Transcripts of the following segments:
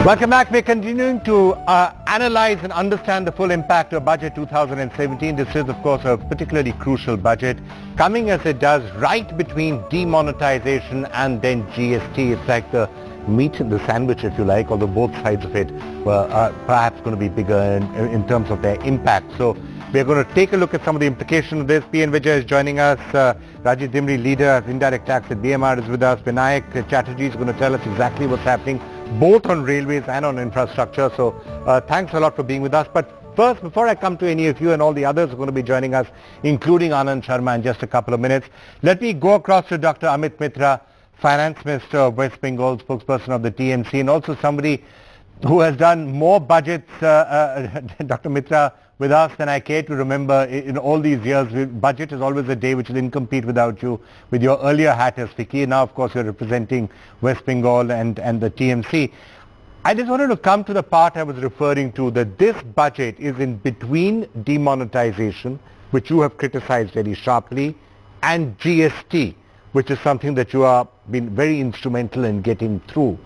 Welcome back. We're continuing to analyze and understand the full impact of Budget 2017. This is, of course, a particularly crucial budget, coming as it does right between demonetization and then GST. It's like the meat in the sandwich, if you like, although both sides of it are perhaps going to be bigger in terms of their impact. So we're going to take a look at some of the implications of this. P.N. Vijay is joining us. Rajeev Dimri, leader of indirect tax at BMR, is with us. Vinayak Chatterjee is going to tell us exactly what's happening both on railways and on infrastructure. So thanks a lot for being with us. But first, before I come to any of you and all the others who are going to be joining us, including Anand Sharma in just a couple of minutes, let me go across to Dr. Amit Mitra, Finance Minister of West Bengal, spokesperson of the TMC, and also somebody who has done more budgets, Dr. Mitra, with us than I care to remember in all these years. Budget is always a day which is incomplete without you, with your earlier hat as FICCI. Now, of course, you're representing West Bengal and the TMC. I just wanted to come to the part I was referring to, that this budget is in between demonetization, which you have criticized very sharply, and GST, which is something that you have been very instrumental in getting through.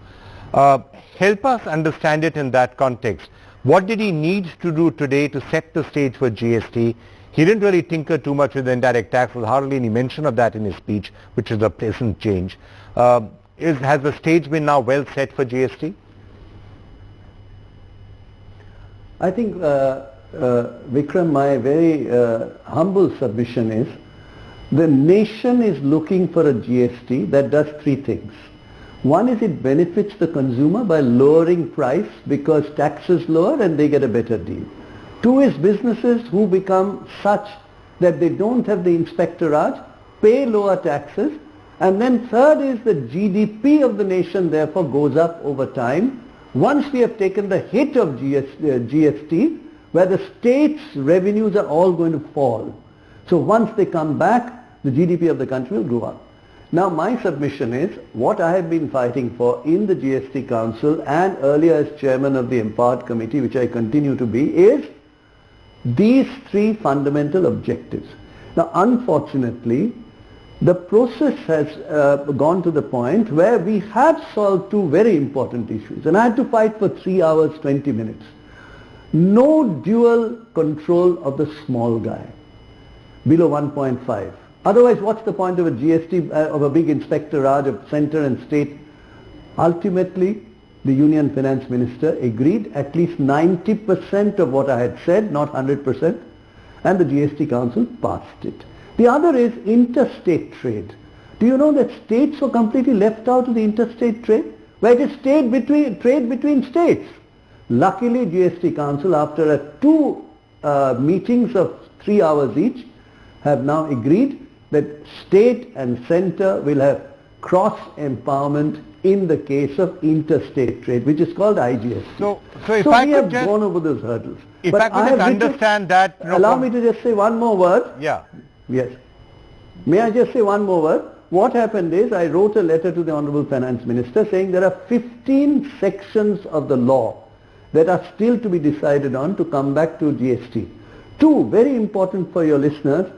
Help us understand it in that context. What did he need to do today to set the stage for GST? He didn't really tinker too much with the indirect tax. There was hardly any mention of that in his speech, which is a pleasant change. Has the stage been now well set for GST? I think, Vikram, my very humble submission is, the nation is looking for a GST that does three things. One is it benefits the consumer by lowering price because tax is lower and they get a better deal. Two is businesses who become such that they don't have the inspectorate, pay lower taxes. And then third is the GDP of the nation therefore goes up over time. Once we have taken the hit of GST, where the state's revenues are all going to fall. So once they come back, the GDP of the country will go up. Now my submission is, what I have been fighting for in the GST Council and earlier as chairman of the Empowered Committee, which I continue to be, is these three fundamental objectives. Now unfortunately, the process has gone to the point where we have solved two very important issues, and I had to fight for 3 hours 20 minutes. No dual control of the small guy below 1.5. Otherwise, what's the point of a GST, of a big inspectorate of centre and state? Ultimately, the Union Finance Minister agreed at least 90% of what I had said, not 100%, and the GST Council passed it. The other is interstate trade. Do you know that states were completely left out of the interstate trade? Where it is trade between states. Luckily, GST Council, after two meetings of 3 hours each, have now agreed that state and centre will have cross-empowerment in the case of interstate trade, which is called IGST. So if I we could have just gone over those hurdles. If but I could just understand that... Allow me to just say one more word. Yeah. Yes. May I just say one more word? What happened is, I wrote a letter to the Honourable Finance Minister saying there are 15 sections of the law that are still to be decided on to come back to GST. Two, very important for your listeners,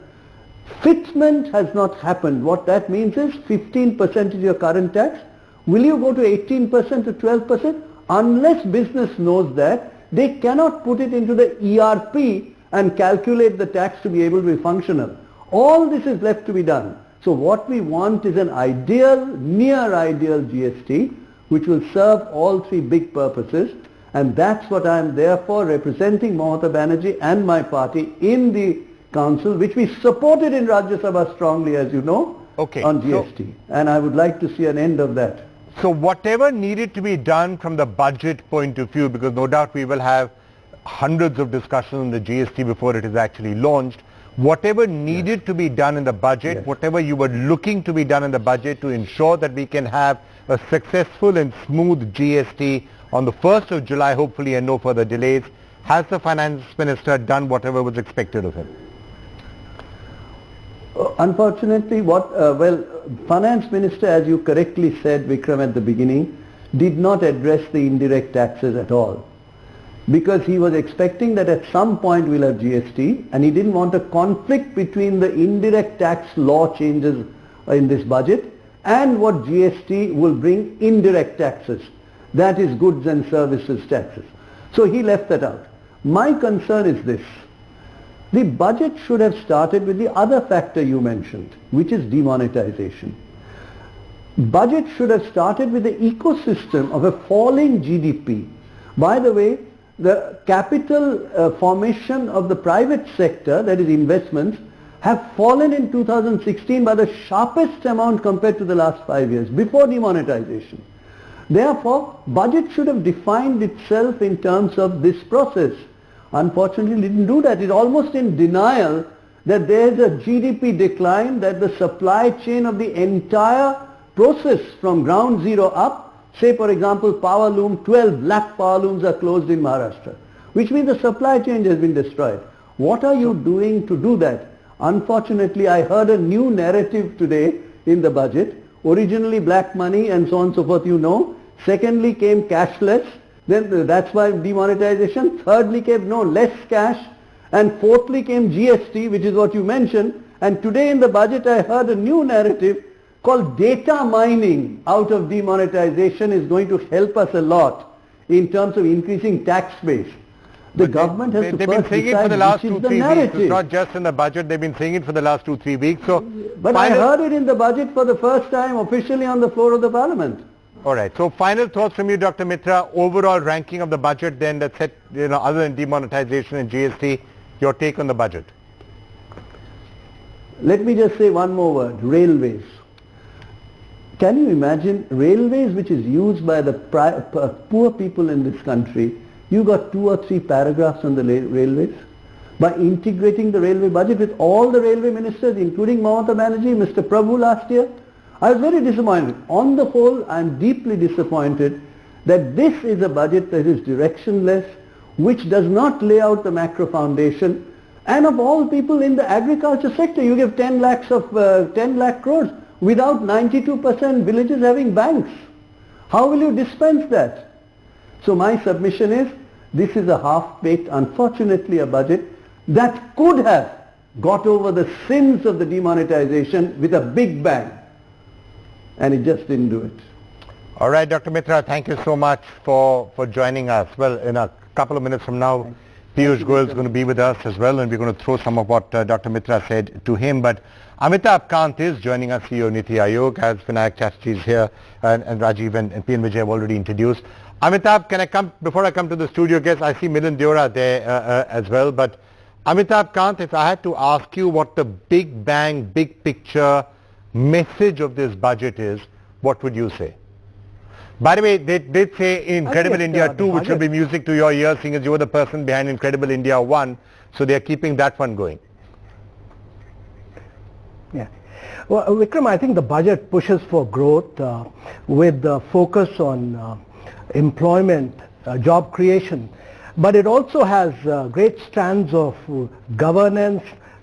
fitment has not happened. What that means is 15% is your current tax. Will you go to 18% to 12%? Unless business knows that, they cannot put it into the ERP and calculate the tax to be able to be functional. All this is left to be done. So what we want is an ideal, near ideal GST which will serve all three big purposes, and that's what I am therefore representing Mamata Banerjee and my party in the Council, which we supported in Rajya Sabha strongly, as you know, on GST. And I would like to see an end of that. So whatever needed to be done from the budget point of view, because no doubt we will have hundreds of discussions on the GST before it is actually launched, whatever needed to be done in the budget, whatever you were looking to be done in the budget to ensure that we can have a successful and smooth GST on the 1st of July, hopefully, and no further delays, has the Finance Minister done whatever was expected of him? Unfortunately, Finance Minister, as you correctly said, Vikram, at the beginning, did not address the indirect taxes at all. Because he was expecting that at some point we'll have GST, and he didn't want a conflict between the indirect tax law changes in this budget and what GST will bring indirect taxes. that is goods and services taxes. So he left that out. My concern is this. The budget should have started with the other factor you mentioned, which is demonetization. Budget should have started with the ecosystem of a falling GDP. By the way, the capital formation of the private sector, that is investments, have fallen in 2016 by the sharpest amount compared to the last 5 years, before demonetization. Therefore, budget should have defined itself in terms of this process. Unfortunately, it didn't do that. It's almost in denial that there is a GDP decline, that the supply chain of the entire process from ground zero up, say for example power loom, 12 lakh power looms are closed in Maharashtra, which means the supply chain has been destroyed. What are you doing to do that? Unfortunately, I heard a new narrative today in the budget. Originally black money and so on and so forth, you know. Secondly came cashless. Then that's why demonetization. Thirdly came less cash. And fourthly came GST, which is what you mentioned. And today in the budget I heard a new narrative called data mining out of demonetization is going to help us a lot in terms of increasing tax base. The government has to first decide which is the narrative. It's not just in the budget, they've been saying it for the last 2-3 weeks. So, but I heard it in the budget for the first time officially on the floor of the parliament. Alright, so final thoughts from you, Dr. Mitra, overall ranking of the budget then that's set, other than demonetization and GST, your take on the budget. Let me just say one more word, railways. Can you imagine railways which is used by the poor people in this country? You got 2 or 3 paragraphs on the railways. By integrating the railway budget with all the railway ministers, including Mamata Banerjee, Mr. Prabhu last year, I was very disappointed. On the whole, I am deeply disappointed that this is a budget that is directionless, which does not lay out the macro foundation, and of all people in the agriculture sector, you give 10 lakh crores without 92% villages having banks. How will you dispense that? So my submission is, this is a half-baked, unfortunately a budget that could have got over the sins of the demonetization with a big bang. And it just didn't do it. All right, Dr. Mitra, thank you so much for joining us. Well, in a couple of minutes from now, Piyush Goyal is going to be with us as well, and we're going to throw some of what Dr. Mitra said to him. But Amitabh Kant is joining us, CEO Niti Aayog, as Vinayak Chatterjee is here, and Rajeev and P. N. Vijay have already introduced. Amitabh, can I come, before I come to the studio guests, I see Milind Deora there as well, but Amitabh Kant, if I had to ask you what the big bang, big picture message of this budget is, what would you say? By the way, they did say Incredible India 2, which will be music to your ears, seeing as you were the person behind Incredible India 1, so they are keeping that one going. Yeah. Well, Vikram, I think the budget pushes for growth with the focus on employment, job creation, but it also has great strands of governance,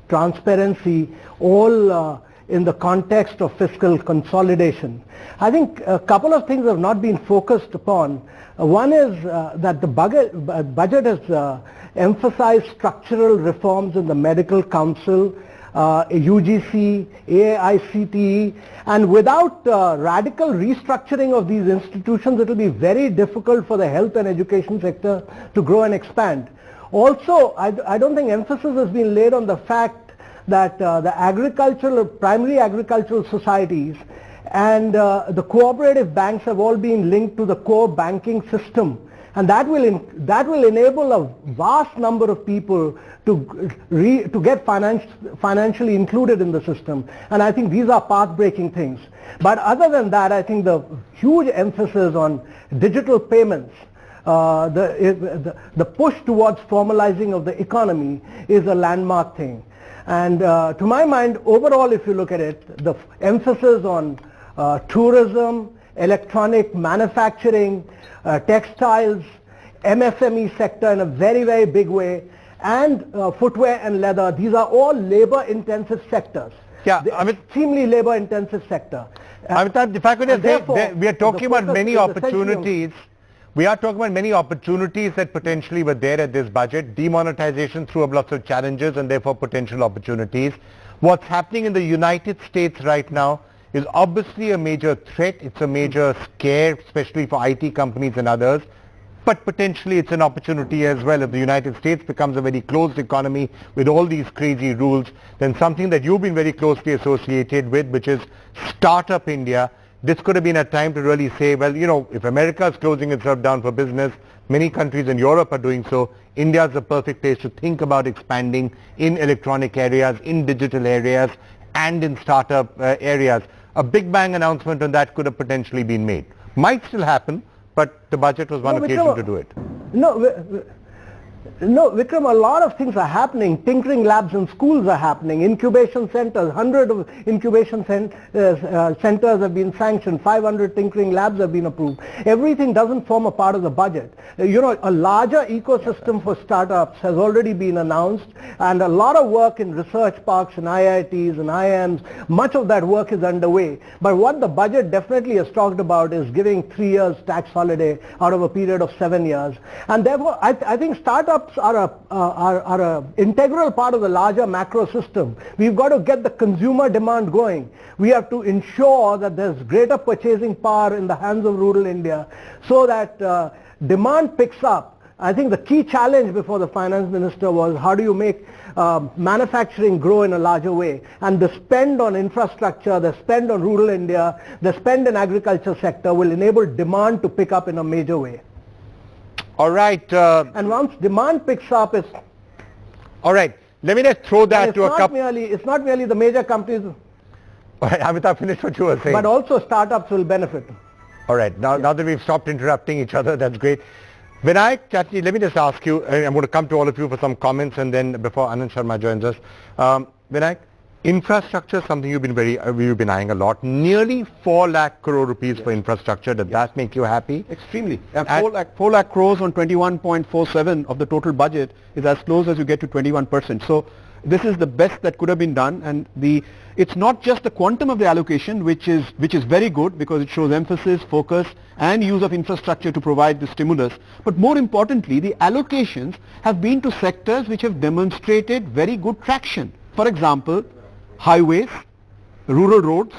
transparency, all in the context of fiscal consolidation. I think a couple of things have not been focused upon. One is that the budget has emphasized structural reforms in the Medical Council, UGC, AICTE, and without radical restructuring of these institutions, it will be very difficult for the health and education sector to grow and expand. Also, I don't think emphasis has been laid on the fact that the primary agricultural societies and the cooperative banks have all been linked to the core banking system, and that will enable a vast number of people to get financially included in the system, and I think these are path-breaking things. But other than that, I think the huge emphasis on digital payments, the push towards formalizing of the economy is a landmark thing. And to my mind, overall, if you look at it, the emphasis on tourism, electronic manufacturing, textiles, MSME sector in a very, very big way, and footwear and leather, these are all labor-intensive sectors. Yeah, extremely labor-intensive sector. Amitabh, if I could just say, we are talking about many opportunities. We are talking about many opportunities that potentially were there at this budget. Demonetization threw up lots of challenges and therefore potential opportunities. What's happening in the United States right now is obviously a major threat. It's a major scare, especially for IT companies and others. But potentially it's an opportunity as well. If the United States becomes a very closed economy with all these crazy rules, then something that you've been very closely associated with, which is Startup India, this could have been a time to really say, well, you know, if America is closing itself down for business, many countries in Europe are doing so, India is the perfect place to think about expanding in electronic areas, in digital areas, and in startup areas. A big bang announcement on that could have potentially been made. Might still happen, but the budget was one occasion to do it. No, Vikram, a lot of things are happening. Tinkering labs in schools are happening. Incubation centers, 100 of incubation centers have been sanctioned. 500 tinkering labs have been approved. Everything doesn't form a part of the budget. You know, a larger ecosystem for startups has already been announced, and a lot of work in research parks and IITs and IIMs, much of that work is underway. But what the budget definitely has talked about is giving 3 years tax holiday out of a period of 7 years. And therefore, I think startups are a integral part of the larger macro system. We've got to get the consumer demand going. We have to ensure that there's greater purchasing power in the hands of rural India so that demand picks up. I think the key challenge before the finance minister was how do you make manufacturing grow in a larger way, and the spend on infrastructure, the spend on rural India, the spend in agriculture sector will enable demand to pick up in a major way. All right. And once demand picks up, it's... All right. Let me just throw that to a couple... It's not merely the major companies... All right, Amitabh, finish what you were saying. But also startups will benefit. All right. Now that we've stopped interrupting each other, that's great. Vinayak, Chatterjee, let me just ask you, I'm going to come to all of you for some comments and then before Anand Sharma joins us. Vinayak, infrastructure is something you've been eyeing a lot. Nearly 4 lakh crore rupees for infrastructure. Does that make you happy? Extremely. 4 lakh crores on 21.47 of the total budget is as close as you get to 21%. So this is the best that could have been done, and it's not just the quantum of the allocation which is very good because it shows emphasis, focus and use of infrastructure to provide the stimulus, but more importantly the allocations have been to sectors which have demonstrated very good traction. For example, highways, rural roads,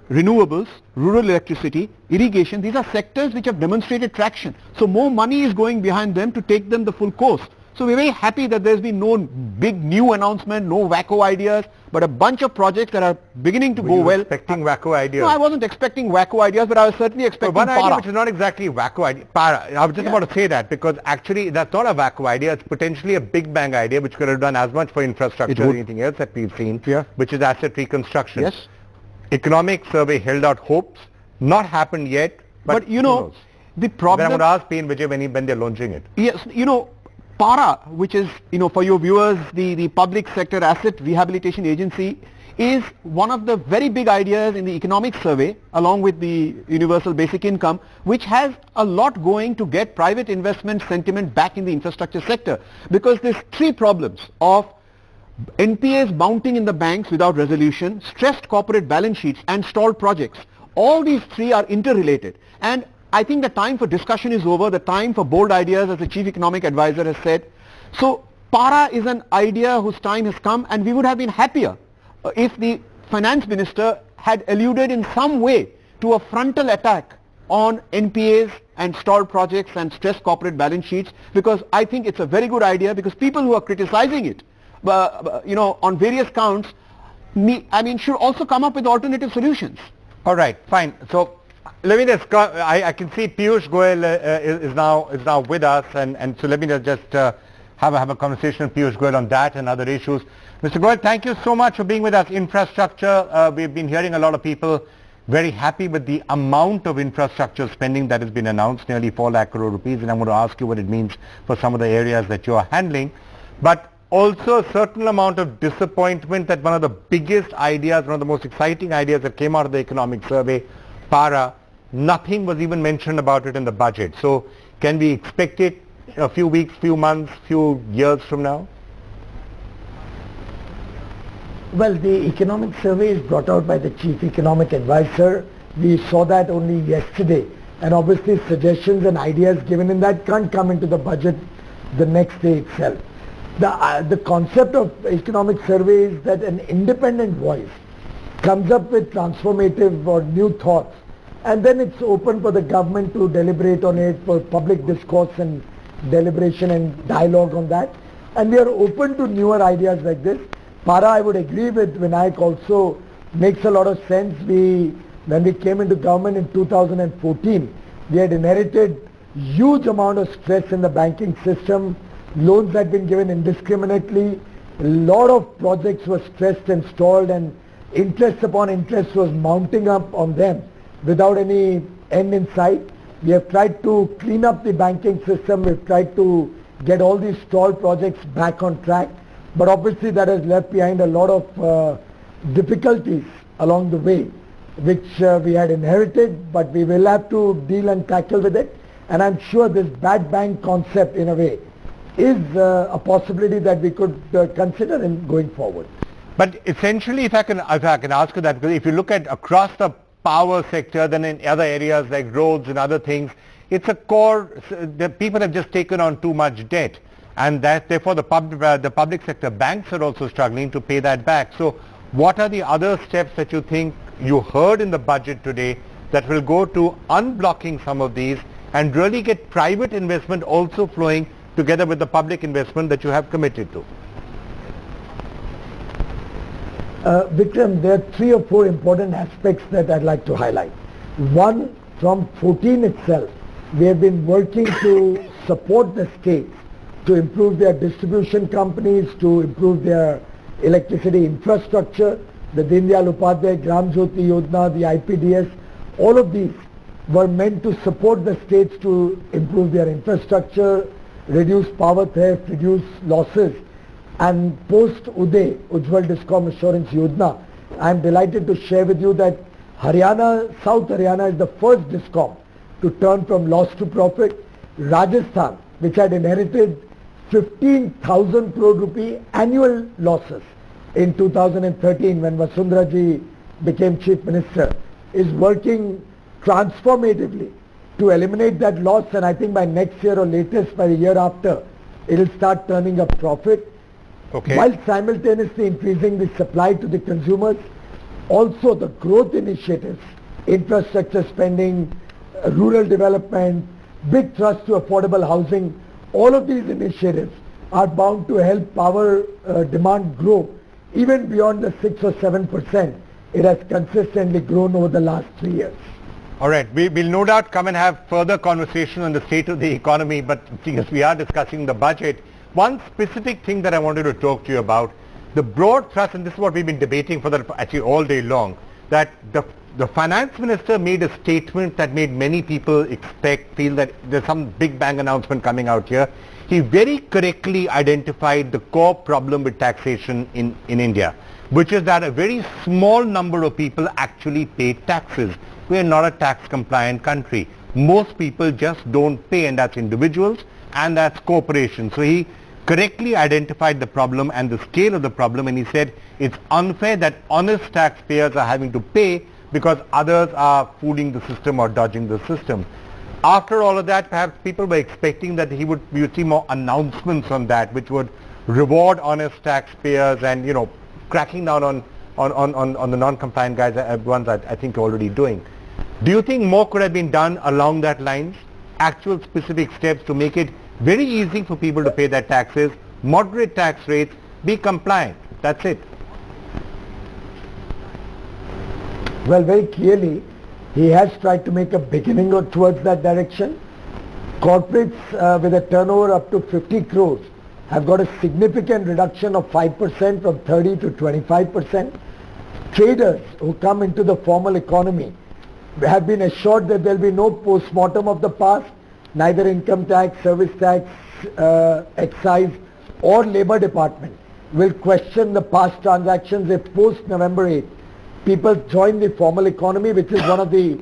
renewables, rural electricity, irrigation, these are sectors which have demonstrated traction. So more money is going behind them to take them the full course. So we're very happy that there's been no big new announcement, no wacko ideas, but a bunch of projects that are beginning to go well. Expecting wacko ideas? No, I wasn't expecting wacko ideas, but I was certainly expecting one para. idea which is not exactly wacko idea. Para. I was just about to say that because actually that's not a wacko idea. It's potentially a big bang idea which could have done as much for infrastructure as anything else that we've seen, which is asset reconstruction. Yes. Economic survey held out hopes. Not happened yet. But you know, the problem... Then I would ask P. Vijay when they're launching it. Yes, you know, PARA, which is, you know, for your viewers, the Public Sector Asset Rehabilitation Agency, is one of the very big ideas in the economic survey along with the universal basic income, which has a lot going to get private investment sentiment back in the infrastructure sector, because there's 3 problems of NPAs mounting in the banks without resolution, stressed corporate balance sheets and stalled projects. All these 3 are interrelated, and I think the time for discussion is over, the time for bold ideas, as the Chief Economic Advisor has said. So PARA is an idea whose time has come, and we would have been happier if the Finance Minister had alluded in some way to a frontal attack on NPAs and stalled projects and stressed corporate balance sheets, because I think it's a very good idea, because people who are criticizing it, you know, on various counts, should also come up with alternative solutions. All right, fine. So let me just, I can see Piyush Goyal is now with us, and so let me just have a conversation with Piyush Goyal on that and other issues. Mr. Goyal, thank you so much for being with us. Infrastructure, we've been hearing a lot of people very happy with the amount of infrastructure spending that has been announced, nearly 4 lakh crore rupees, and I'm going to ask you what it means for some of the areas that you are handling. But also a certain amount of disappointment that one of the biggest ideas, one of the most exciting ideas that came out of the economic survey, PARA, nothing was even mentioned about it in the budget. So can we expect it a few weeks, few months, few years from now? Well, the economic survey is brought out by the Chief Economic Advisor. We saw that only yesterday, and obviously suggestions and ideas given in that can't come into the budget the next day itself. The concept of economic survey is that an independent voice comes up with transformative or new thoughts, and then it's open for the government to deliberate on it, for public discourse and deliberation and dialogue on that. And we are open to newer ideas like this. Para, I would agree with Vinayak also, makes a lot of sense. When we came into government in 2014, we had inherited huge amount of stress in the banking system. Loans had been given indiscriminately. A lot of projects were stressed and stalled, and interest upon interest was mounting up on them without any end in sight. We have tried to clean up the banking system. We've tried to get all these stalled projects back on track. But obviously that has left behind a lot of difficulties along the way, which we had inherited, but we will have to deal and tackle with it. And I'm sure this bad bank concept, in a way, is a possibility that we could consider in going forward. But essentially, if I can ask you that, because if you look at across the power sector, then in other areas like roads and other things, it's a core, the people have just taken on too much debt, and that therefore the public sector banks are also struggling to pay that back. So what are the other steps that you think you heard in the budget today that will go to unblocking some of these and really get private investment also flowing together with the public investment that you have committed to? Vikram, there are 3 or 4 important aspects that I'd like to highlight. One, from 14 itself, we have been working to support the states to improve their distribution companies, to improve their electricity infrastructure. The Deen Dayal Upadhyay Gram Jyoti Yojana, the IPDS, all of these were meant to support the states to improve their infrastructure, reduce power theft, reduce losses. And post Uday, Ujjwal Discom Assurance Yojana, I am delighted to share with you that Haryana, South Haryana is the first Discom to turn from loss to profit. Rajasthan, which had inherited 15,000 crore rupee annual losses in 2013 when Vasundhara ji became Chief Minister, is working transformatively to eliminate that loss, and I think by next year or latest by the year after, it will start turning a profit. Okay. While simultaneously increasing the supply to the consumers. Also the growth initiatives, infrastructure spending, rural development, big thrust to affordable housing, all of these initiatives are bound to help power demand grow even beyond the 6 or 7% it has consistently grown over the last 3 years. All right, we will no doubt come and have further conversation on the state of the economy, but because we are discussing the budget, one specific thing that I wanted to talk to you about, the broad thrust, and this is what we've been debating for actually all day long, that the finance minister made a statement that made many people feel that there's some big bang announcement coming out here. He very correctly identified the core problem with taxation in India, which is that a very small number of people actually pay taxes. We are not a tax compliant country. Most people just don't pay, and that's individuals and that's corporations. So he correctly identified the problem and the scale of the problem, and he said it's unfair that honest taxpayers are having to pay because others are fooling the system or dodging the system. After all of that, perhaps people were expecting that we would see more announcements on that, which would reward honest taxpayers and, you know, cracking down on the non-compliant guys, ones that I think you're already doing. Do you think more could have been done along that lines? Actual specific steps to make it very easy for people to pay their taxes, moderate tax rates, be compliant. That's it. Well, very clearly, he has tried to make a beginning towards that direction. Corporates with a turnover up to 50 crores have got a significant reduction of 5% from 30 to 25%. Traders who come into the formal economy have been assured that there will be no post-mortem of the past, neither income tax, service tax, excise or Labour Department will question the past transactions if post-November 8th people join the formal economy, which is one of the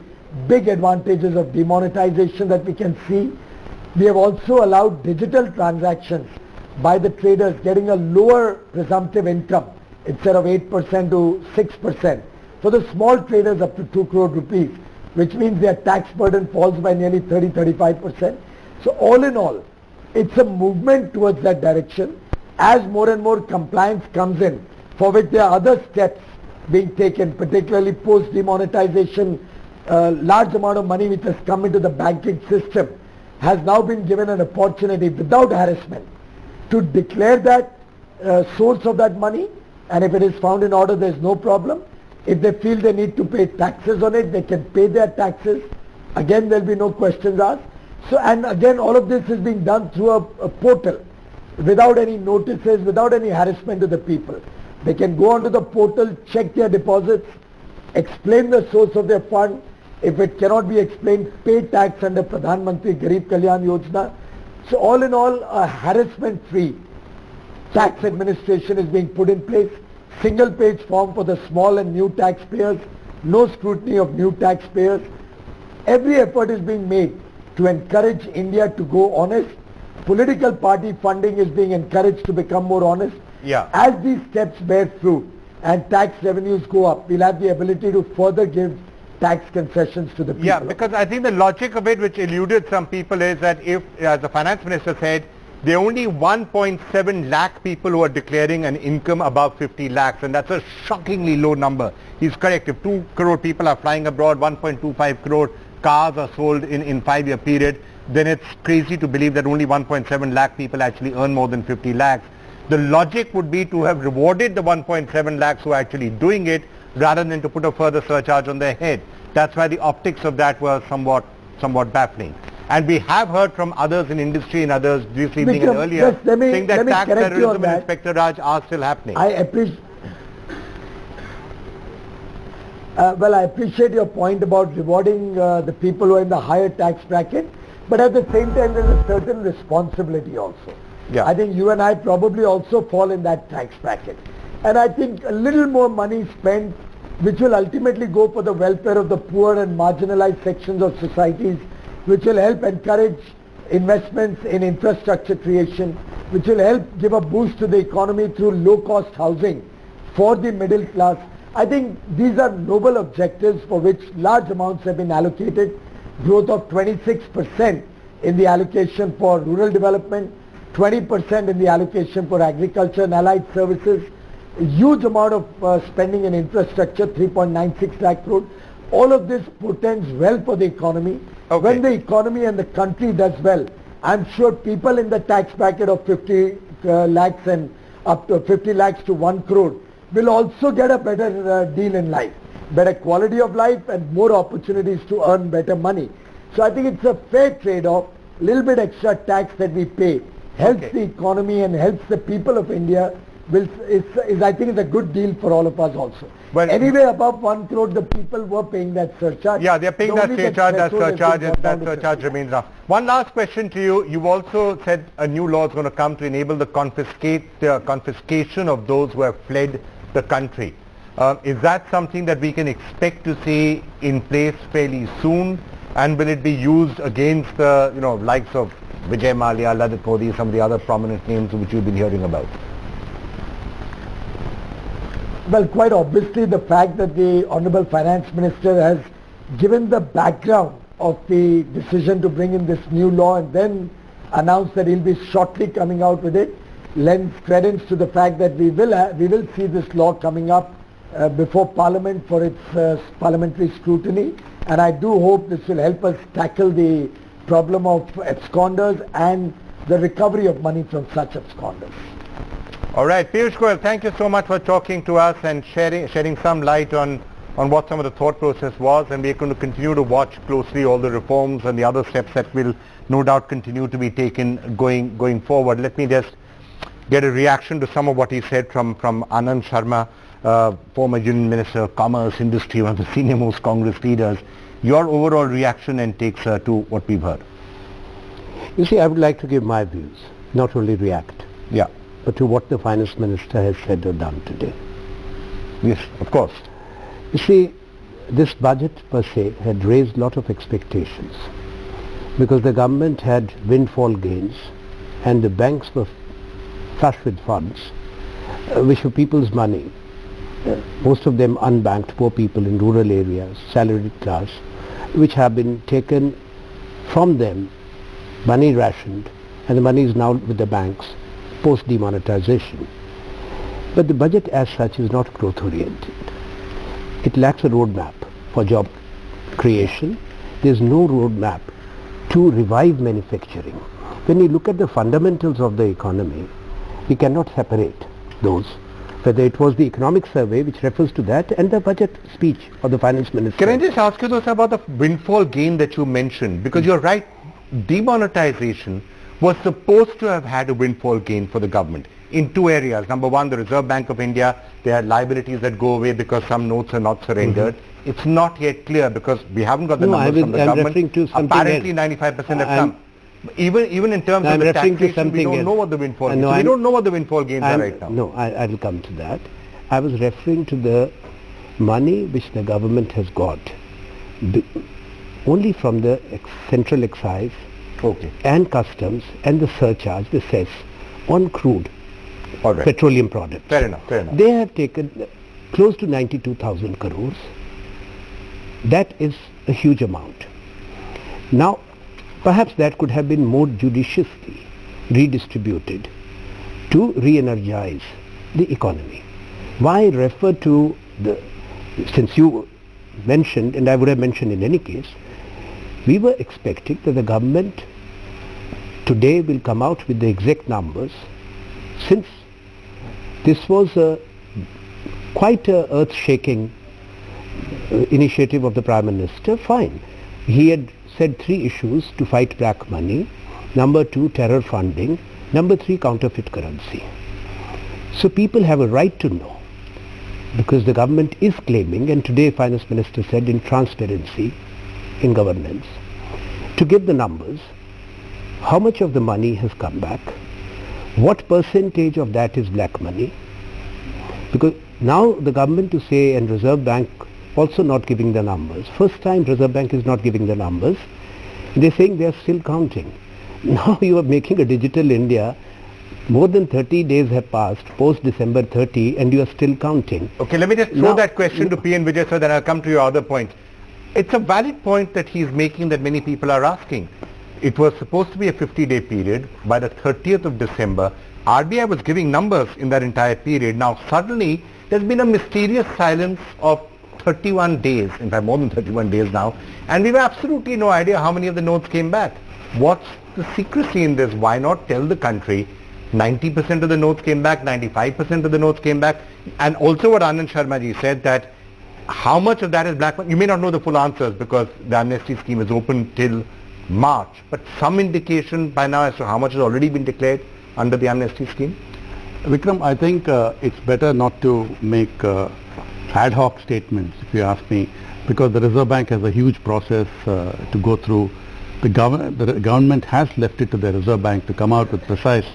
big advantages of demonetization that we can see. We have also allowed digital transactions by the traders getting a lower presumptive income instead of 8% to 6% for the small traders up to 2 crore rupees, which means their tax burden falls by nearly 30-35%. So all in all, it's a movement towards that direction. As more and more compliance comes in, for which there are other steps being taken, particularly post demonetization. Large amount of money which has come into the banking system has now been given an opportunity without harassment to declare that source of that money, and if it is found in order, there is no problem. If they feel they need to pay taxes on it, they can pay their taxes. Again, there will be no questions asked. So, and again, all of this is being done through a portal, without any notices, without any harassment to the people. They can go onto the portal, check their deposits, explain the source of their fund. If it cannot be explained, pay tax under Pradhan Mantri Garib Kalyan Yojana. So all in all, a harassment-free tax administration is being put in place. Single page form for the small and new taxpayers, no scrutiny of new taxpayers. Every effort is being made to encourage India to go honest. Political party funding is being encouraged to become more honest. Yeah. As these steps bear fruit and tax revenues go up, we'll have the ability to further give tax concessions to the people. Yeah, because I think the logic of it, which eluded some people, is that if, as the finance minister said, there are only 1.7 lakh people who are declaring an income above 50 lakhs, and that's a shockingly low number. He's correct. If 2 crore people are flying abroad, 1.25 crore cars are sold in 5-year period, then it's crazy to believe that only 1.7 lakh people actually earn more than 50 lakhs. The logic would be to have rewarded the 1.7 lakhs who are actually doing it, rather than to put a further surcharge on their head. That's why the optics of that were somewhat baffling. And we have heard from others in industry and others this evening and earlier, yes, saying that tax terrorism and Inspector Raj are still happening. I appreciate I appreciate your point about rewarding the people who are in the higher tax bracket, but at the same time there is a certain responsibility also. Yeah. I think you and I probably also fall in that tax bracket. And I think a little more money spent, which will ultimately go for the welfare of the poor and marginalized sections of societies, which will help encourage investments in infrastructure creation, which will help give a boost to the economy through low-cost housing for the middle class. I think these are noble objectives for which large amounts have been allocated. Growth of 26% in the allocation for rural development, 20% in the allocation for agriculture and allied services, a huge amount of spending in infrastructure, 3.96 lakh crore. All of this portends well for the economy. Okay. When the economy and the country does well, I'm sure people in the tax bracket of 50 lakhs and up to 50 lakhs to 1 crore will also get a better deal in life, better quality of life and more opportunities to earn better money. So I think it's a fair trade-off. A little bit extra tax that we pay helps the economy and helps the people of India. I think it's a good deal for all of us also. Well, anyway, above 1 crore, the people were paying that surcharge. Yeah, they're paying that surcharge remains now. One last question to you. You've also said a new law is going to come to enable the confiscation of those who have fled the country. Is that something that we can expect to see in place fairly soon? And will it be used against the likes of Vijay Mallya, Lalit Modi, some of the other prominent names which you've been hearing about? Well, quite obviously the fact that the Honorable Finance Minister has given the background of the decision to bring in this new law and then announced that he'll be shortly coming out with it lends credence to the fact that we will see this law coming up before Parliament for its parliamentary scrutiny, and I do hope this will help us tackle the problem of absconders and the recovery of money from such absconders. All right, Piyush Goyal, thank you so much for talking to us and shedding some light on what some of the thought process was, and we're going to continue to watch closely all the reforms and the other steps that will no doubt continue to be taken going forward. Let me just get a reaction to some of what he said from Anand Sharma, former Union Minister of Commerce, Industry, one of the senior most Congress leaders. Your overall reaction and takes to what we've heard. You see, I would like to give my views, not only react. Yeah. But to what the Finance Minister has said or done today. Yes, of course. You see, this budget per se had raised a lot of expectations because the government had windfall gains and the banks were flush with funds, which were people's money, most of them unbanked, poor people in rural areas, salaried class, which have been taken from them, money rationed, and the money is now with the banks post demonetization. But the budget as such is not growth oriented. it lacks a roadmap for job creation. There's no roadmap to revive manufacturing. When you look at the fundamentals of the economy, we cannot separate those. Whether it was the economic survey which refers to that and the budget speech of the finance minister. Can I just ask you those about the windfall gain that you mentioned? Because you're right, demonetization was supposed to have had a windfall gain for the government in two areas. Number one, the Reserve Bank of India, there are liabilities that go away because some notes are not surrendered. It's not yet clear because we haven't got the numbers from the government. To apparently 95% have come. Even in terms of the taxation, we don't know what the windfall gains. So we don't know what the windfall gains are right now. No, I will come to that. I was referring to the money which the government has got only from the central excise and customs and the surcharge, the cess on crude petroleum products. Fair enough, fair enough. They have taken close to 92,000 crores. That is a huge amount. Now, perhaps that could have been more judiciously redistributed to re-energize the economy. Why refer to the, since you mentioned, and I would have mentioned in any case, we were expecting that the government today will come out with the exact numbers, since this was quite a earth-shaking initiative of the Prime Minister. Fine. He had said 3 issues to fight black money. Number 2, terror funding. Number 3, counterfeit currency. So people have a right to know, because the government is claiming, and today Finance Minister said in transparency in governance, to give the numbers, how much of the money has come back, what percentage of that is black money, because now the government to say, and Reserve Bank also not giving the numbers. First time Reserve Bank is not giving the numbers. They're saying they're still counting. Now you are making a digital India. More than 30 days have passed post December 30 and you are still counting. Okay, let me just throw that question to P.N. Vijay, so then I'll come to your other point. It's a valid point that he's making that many people are asking. It was supposed to be a 50-day period. By the 30th of December, RBI was giving numbers in that entire period. Now suddenly there's been a mysterious silence of 31 days, in fact more than 31 days now, and we have absolutely no idea how many of the notes came back. What's the secrecy in this? Why not tell the country 90% of the notes came back, 95% of the notes came back, and also what Anand Sharma ji said, that how much of that is black money? You may not know the full answers because the amnesty scheme is open till March, but some indication by now as to how much has already been declared under the amnesty scheme? Vikram, I think it's better not to make ad hoc statements, if you ask me, because the Reserve Bank has a huge process to go through. The government has left it to the Reserve Bank to come out with precise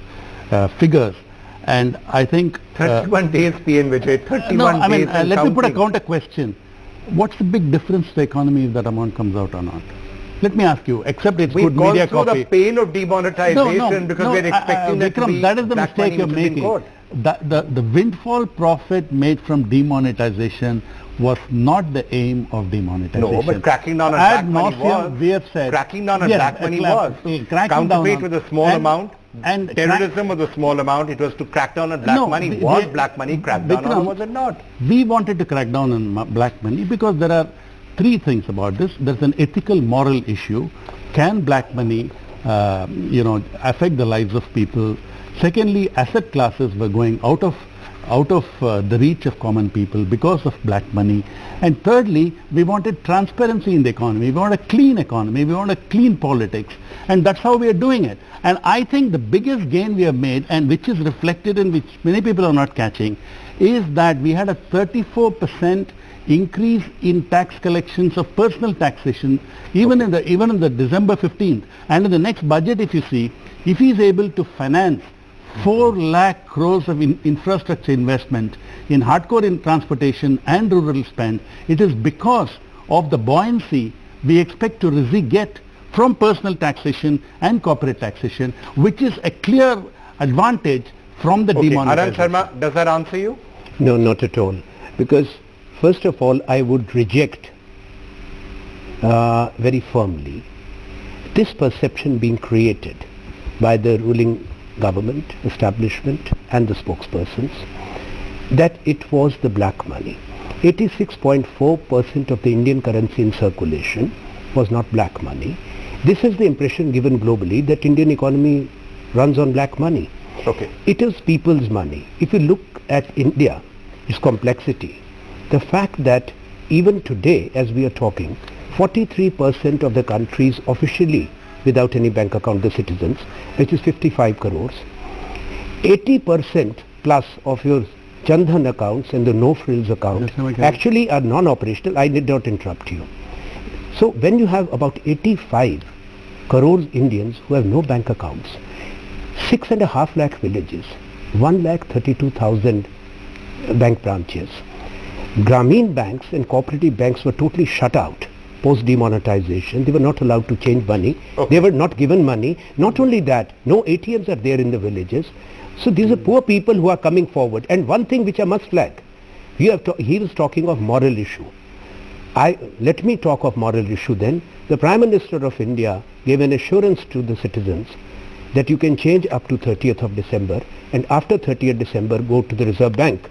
figures, and I think 31 days, P.N. Vijay, 31 days. Let me put a counter question. What's the big difference to the economy if that amount comes out or not? Let me ask you, except it's good media copy. We've gone through the pain of demonetization because we're expecting that to be that is the mistake you're making. The windfall profit made from demonetization was not the aim of demonetization. No, but cracking down on black money was. We have said. Cracking down on black money was. Counterfeit with a small amount. And terrorism was a small amount. It was to crack down on black money. Was black money cracked down on, or was it not? We wanted to crack down on black money because there are 3 things about this. There's an ethical, moral issue. Can black money, affect the lives of people? Secondly, asset classes were going out of the reach of common people because of black money. And thirdly, we wanted transparency in the economy. We want a clean economy. We want a clean politics. And that's how we are doing it. And I think the biggest gain we have made, and which is reflected in which many people are not catching, is that we had a 34% increase in tax collections of personal taxation even in the December 15th. And in the next budget, if you see, if he is able to finance 4 lakh crores of infrastructure investment in hardcore in transportation and rural spend, it is because of the buoyancy we expect to get from personal taxation and corporate taxation, which is a clear advantage from the demonetization. Anand Sharma, does that answer you? No, not at all. Because first of all, I would reject very firmly this perception being created by the ruling government, establishment and the spokespersons that it was the black money. 86.4% of the Indian currency in circulation was not black money. This is the impression given globally that Indian economy runs on black money. Okay. It is people's money. If you look at India, its complexity, the fact that even today as we are talking, 43% of the country is officially without any bank account, the citizens, which is 55 crores. 80% plus of your Chandhan accounts and the no-frills account actually are non-operational. I did not interrupt you. So when you have about 85 crores Indians who have no bank accounts, 6.5 lakh villages, 1,32,000 bank branches, Grameen banks and cooperative banks were totally shut out post demonetization. They were not allowed to change money. Okay. They were not given money. Not only that, no ATMs are there in the villages. So these are poor people who are coming forward. And one thing which I must flag, he was talking of moral issue. Let me talk of moral issue then. The Prime Minister of India gave an assurance to the citizens that you can change up to 30th of December, and after 30th December go to the Reserve Bank.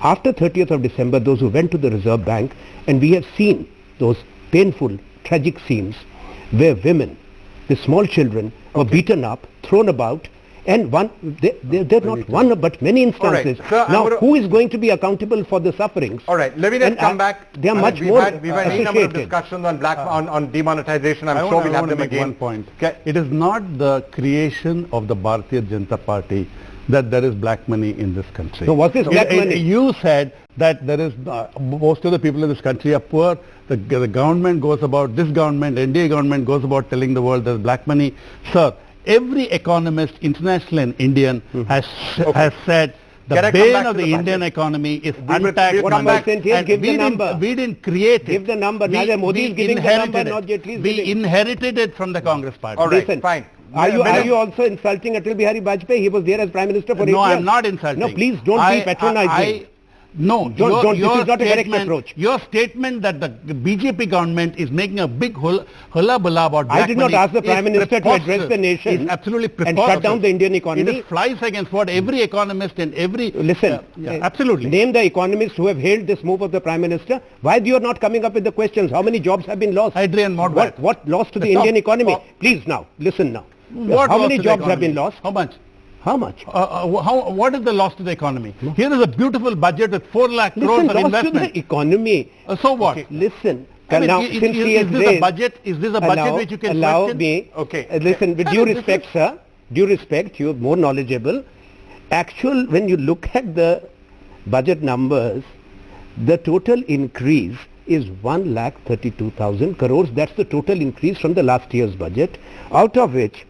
After 30th of December, those who went to the Reserve Bank, and we have seen those painful, tragic scenes where women, the small children were beaten up, thrown about, and they're not one but many instances. Right. Sir, now, who is going to be accountable for the sufferings? All right, let me just come back. They are much more We've had a number of discussions on on demonetization. I'm sure we'll have them again. One point. Okay. It is not the creation of the Bharatiya Janata Party that there is black money in this country. So what is black money? You said that there is most of the people in this country are poor. The government goes about, this government, NDA government goes about telling the world there's black money. Sir, every economist, international and Indian, has said the bane of the Indian economy is untaxed money. And we didn't create it. Give the number. Neither Modi is giving the number, nor Jaitley is We giving. inherited it from the Congress party. All right, Listen, fine. Are you also insulting Atal Bihari Vajpayee? He was there as Prime Minister for 8 years. No, I'm not insulting. No, please don't be patronizing. No, This is not a correct approach. Your statement that the BJP government is making a big hullabaloo about black I did not money ask the Prime Minister to address the nation is absolutely and shut down the Indian economy. It flies against what every economist and every... Listen, absolutely. Name the economists who have hailed this move of the Prime Minister. Why you are not coming up with the questions? How many jobs have been lost? Adrian Modbert. What loss to the Indian economy? Please now, listen now. How many jobs have been lost? How much? How much? What is the loss to the economy? Here is a beautiful budget with 4 lakh crores of loss investment. to the economy. So what? Okay, listen. I mean, now, is since he has this raised, a budget? Is this a budget which you can allow question? me. Okay. Listen, with due respect, sir. Due respect, you are more knowledgeable. When you look at the budget numbers, the total increase is 1,32,000 crores. That's the total increase from the last year's budget. Out of which,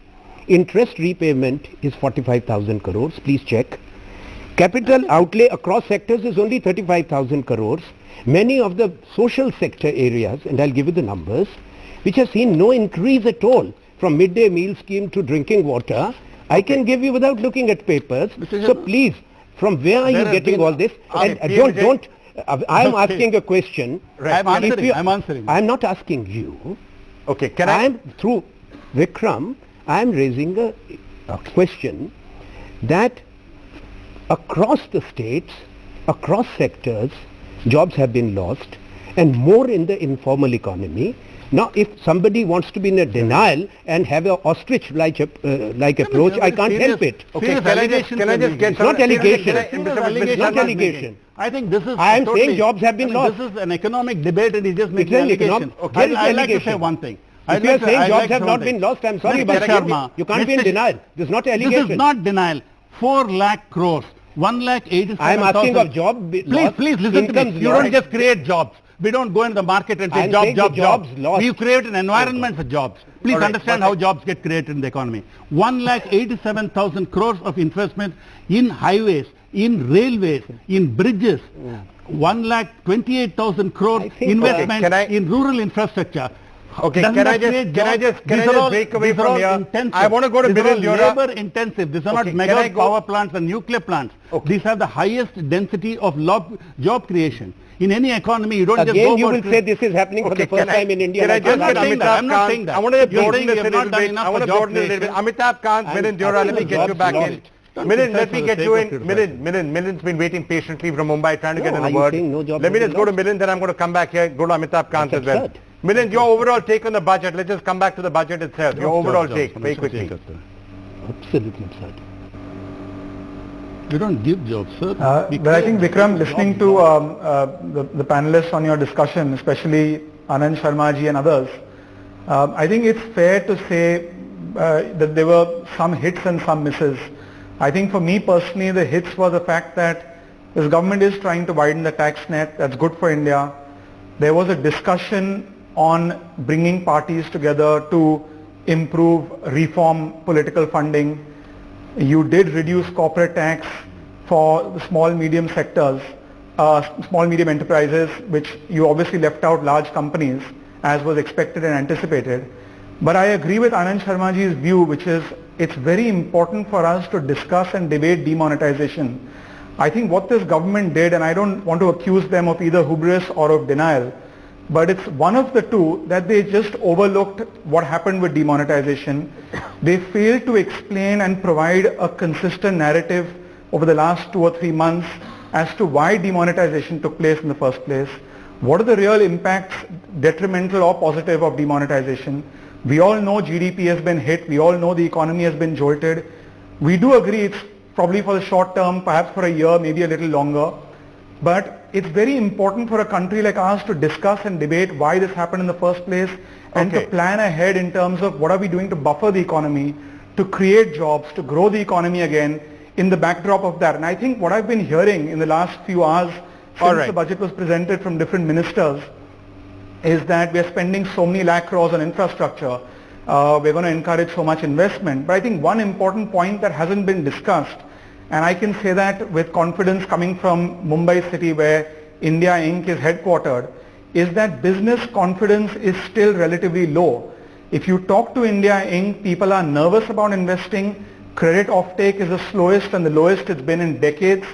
interest repayment is 45,000 crores. Please check. Capital outlay across sectors is only 35,000 crores. Many of the social sector areas, and I'll give you the numbers, which have seen no increase at all, from midday meal scheme to drinking water, I can give you without looking at papers. So please, from where are you getting all this? And I'm asking a question. Right. I'm answering. I'm not asking you. Okay, through Vikram, I am raising a question that across the states, across sectors, jobs have been lost, and more in the informal economy. Now, if somebody wants to be in a denial and have an ostrich-like approach, I can't help it. Okay, can I just get It's not allegation. It's not allegation. I think this is... I am saying jobs have been lost. This is an economic debate and he's just making an allegation. Okay. I'd like to say one thing. If you are saying jobs have not been lost, I'm sorry, but you can't be in denial. This is not allegation. This is not denial. 4 lakh crores. 1,87,000. I am asking of job loss. Please listen to me. You don't just create jobs. We don't go in the market and say jobs. We create an environment for jobs. Please understand how jobs get created in the economy. 1,87,000 crores of investment in highways, in railways, in bridges. 1,28,000 crores investment in rural infrastructure. Okay, can I just break away from here? Intensive. I want to go to Biren Deora. Labor intensive. These are not mega power plants and nuclear plants. These have the highest density of job creation. In any economy, you don't just go... Again, you will say this is happening for the first time in India. I'm not saying that. I want to broaden this a little bit. Amitabh Kant, Biren Deora, let me get you back in. Milind, let me get you in. Milind's been waiting patiently from Mumbai trying to get in a word. Let me just go to Milind, then I'm going to come back here, go to Amitabh Kant as well. Milind, your overall take on the budget. Let's just come back to the budget itself. Your overall take, very quickly. Absolutely absurd. You don't give jobs, sir. But I think, Vikram, listening to the panelists on your discussion, especially Anand Sharma ji and others, I think it's fair to say that there were some hits and some misses. I think for me personally, the hits was the fact that this government is trying to widen the tax net. That's good for India. There was a discussion on bringing parties together to improve, reform political funding. You did reduce corporate tax for the small medium sectors, small medium enterprises, which you obviously left out large companies as was expected and anticipated. But I agree with Anand Sharma ji's view, which is it's very important for us to discuss and debate demonetization. I think what this government did, and I don't want to accuse them of either hubris or of denial, but it's one of the two that they just overlooked what happened with demonetization. They failed to explain and provide a consistent narrative over the last 2 or 3 months as to why demonetization took place in the first place. What are the real impacts, detrimental or positive, of demonetization? We all know GDP has been hit. We all know the economy has been jolted. We do agree it's probably for the short term, perhaps for a year, maybe a little longer. But it's very important for a country like ours to discuss and debate why this happened in the first place and to plan ahead in terms of what are we doing to buffer the economy, to create jobs, to grow the economy again in the backdrop of that. And I think what I've been hearing in the last few hours since the budget was presented from different ministers is that we're spending so many lakh crores on infrastructure. We're going to encourage so much investment. But I think one important point that hasn't been discussed, and I can say that with confidence coming from Mumbai city where India Inc. is headquartered, is that business confidence is still relatively low. If you talk to India Inc., people are nervous about investing. Credit offtake is the slowest and the lowest it's been in decades.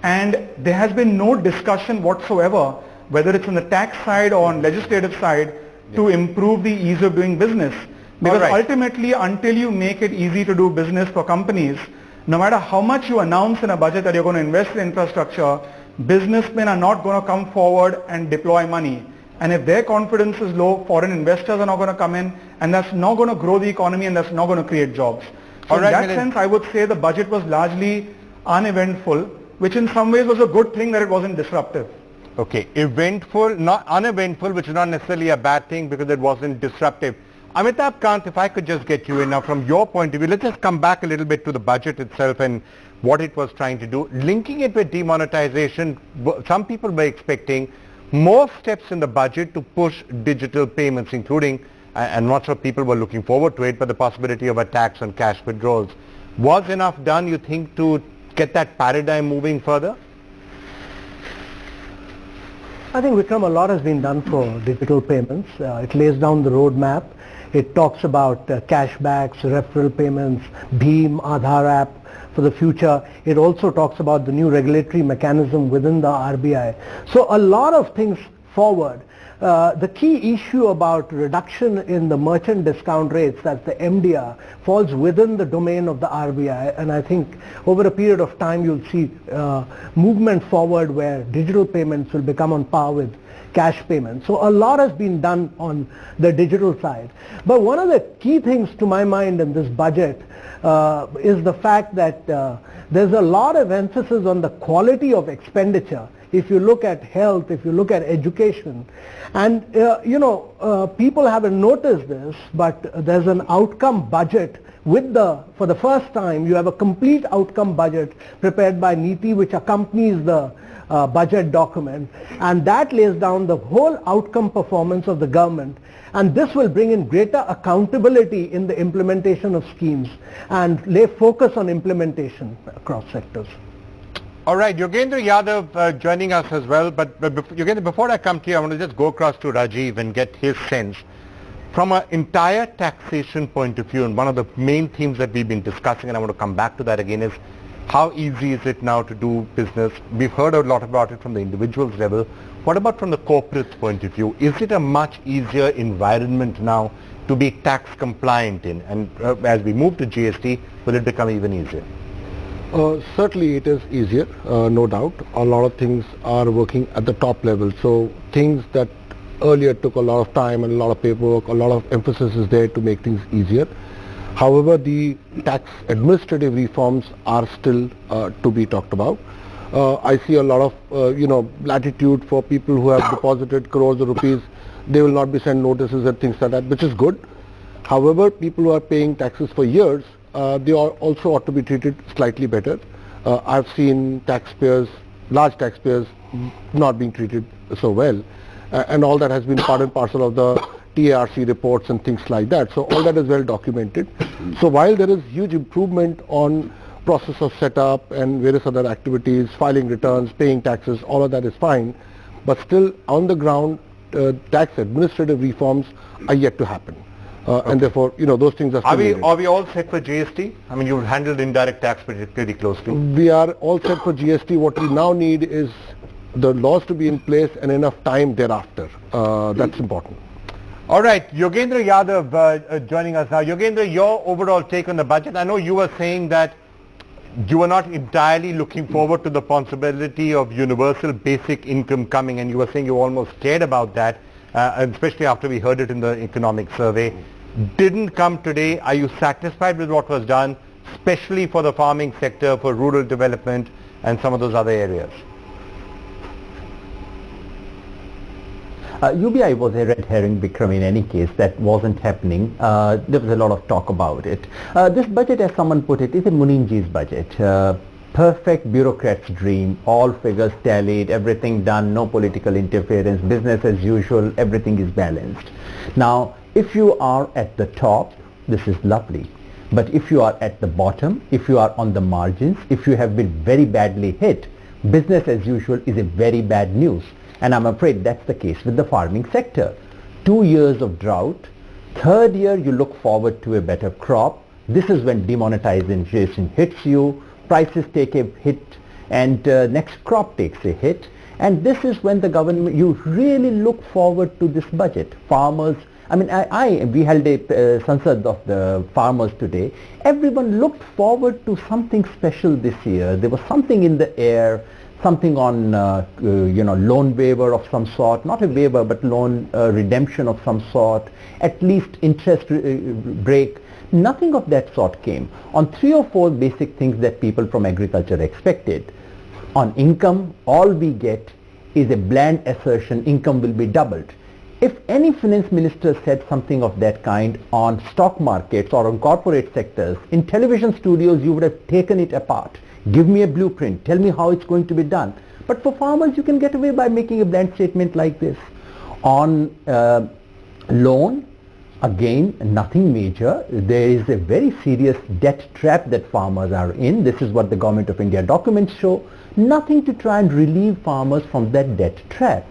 And there has been no discussion whatsoever, whether it's on the tax side or on legislative side, to improve the ease of doing business. Because ultimately, until you make it easy to do business for companies, no matter how much you announce in a budget that you're going to invest in infrastructure, businessmen are not going to come forward and deploy money. And if their confidence is low, foreign investors are not going to come in, and that's not going to grow the economy, and that's not going to create jobs. So in that sense, I would say the budget was largely uneventful, which in some ways was a good thing that it wasn't disruptive. Okay, eventful, not uneventful, which is not necessarily a bad thing because it wasn't disruptive. Amitabh Kant, if I could just get you in now from your point of view, let's just come back a little bit to the budget itself and what it was trying to do. Linking it with demonetization, some people were expecting more steps in the budget to push digital payments, including, and not sure people were looking forward to it, but the possibility of a tax on cash withdrawals. Was enough done, you think, to get that paradigm moving further? I think, Vikram, a lot has been done for digital payments. It lays down the roadmap. It talks about cashbacks, referral payments, BHIM, Aadhaar app for the future. It also talks about the new regulatory mechanism within the RBI. So a lot of things forward. The key issue about reduction in the merchant discount rates, that's the MDR, falls within the domain of the RBI, and I think over a period of time you'll see movement forward where digital payments will become on par with cash payments. So a lot has been done on the digital side. But one of the key things to my mind in this budget is the fact that there's a lot of emphasis on the quality of expenditure. If you look at health, if you look at education, and people haven't noticed this, but there's an outcome budget for the first time, you have a complete outcome budget prepared by NITI, which accompanies the budget document, and that lays down the whole outcome performance of the government, and this will bring in greater accountability in the implementation of schemes and lay focus on implementation across sectors. All right, Yogendra Yadav joining us as well, but Yogendra, before I come to you, I want to just go across to Rajeev and get his sense. From an entire taxation point of view, and one of the main themes that we've been discussing, and I want to come back to that again, is how easy is it now to do business? We've heard a lot about it from the individual's level. What about from the corporate's point of view? Is it a much easier environment now to be tax compliant in? And as we move to GST, will it become even easier? Certainly it is easier, no doubt. A lot of things are working at the top level. So things that earlier took a lot of time and a lot of paperwork, a lot of emphasis is there to make things easier. However, the tax administrative reforms are still to be talked about. I see a lot of latitude for people who have deposited crores of rupees. They will not be sent notices and things like that, which is good. However, people who are paying taxes for years, they also ought to be treated slightly better. I've seen taxpayers, large taxpayers, not being treated so well, and all that has been part and parcel of the TARC reports and things like that. So all that is well documented. So while there is huge improvement on process of setup and various other activities, filing returns, paying taxes, all of that is fine, but still on the ground, tax administrative reforms are yet to happen. And therefore, those things are still needed. Are we all set for GST? I mean, you've handled indirect tax pretty closely. We are all set for GST. What we now need is the laws to be in place and enough time thereafter. That's important. All right, Yogendra Yadav joining us now. Yogendra, your overall take on the budget. I know you were saying that you were not entirely looking forward to the possibility of universal basic income coming, and you were saying you almost scared about that, especially after we heard it in the economic survey. Didn't come today. Are you satisfied with what was done, especially for the farming sector, for rural development and some of those other areas? UBI was a red herring, Vikram, in any case. That wasn't happening. There was a lot of talk about it. This budget, as someone put it, is a Muninji's budget. Perfect bureaucrat's dream, all figures tallied, everything done, no political interference, business as usual, everything is balanced. Now, if you are at the top, this is lovely. But if you are at the bottom, if you are on the margins, if you have been very badly hit, business as usual is a very bad news. And I'm afraid that's the case with the farming sector. 2 years of drought, third year you look forward to a better crop. This is when demonetization hits you, prices take a hit, and next crop takes a hit. And this is when the government, you really look forward to this budget. Farmers, I mean, we held a Sansad of the farmers today. Everyone looked forward to something special this year. There was something in the air, something on loan waiver of some sort, not a waiver but loan redemption of some sort, at least interest break. Nothing of that sort came on 3 or 4 basic things that people from agriculture expected. On income, all we get is a bland assertion, income will be doubled. If any finance minister said something of that kind on stock markets or on corporate sectors, in television studios you would have taken it apart. Give me a blueprint, tell me how it's going to be done. But for farmers you can get away by making a bland statement like this. On loan, again, nothing major. There is a very serious debt trap that farmers are in. This is what the Government of India documents show. Nothing to try and relieve farmers from that debt trap.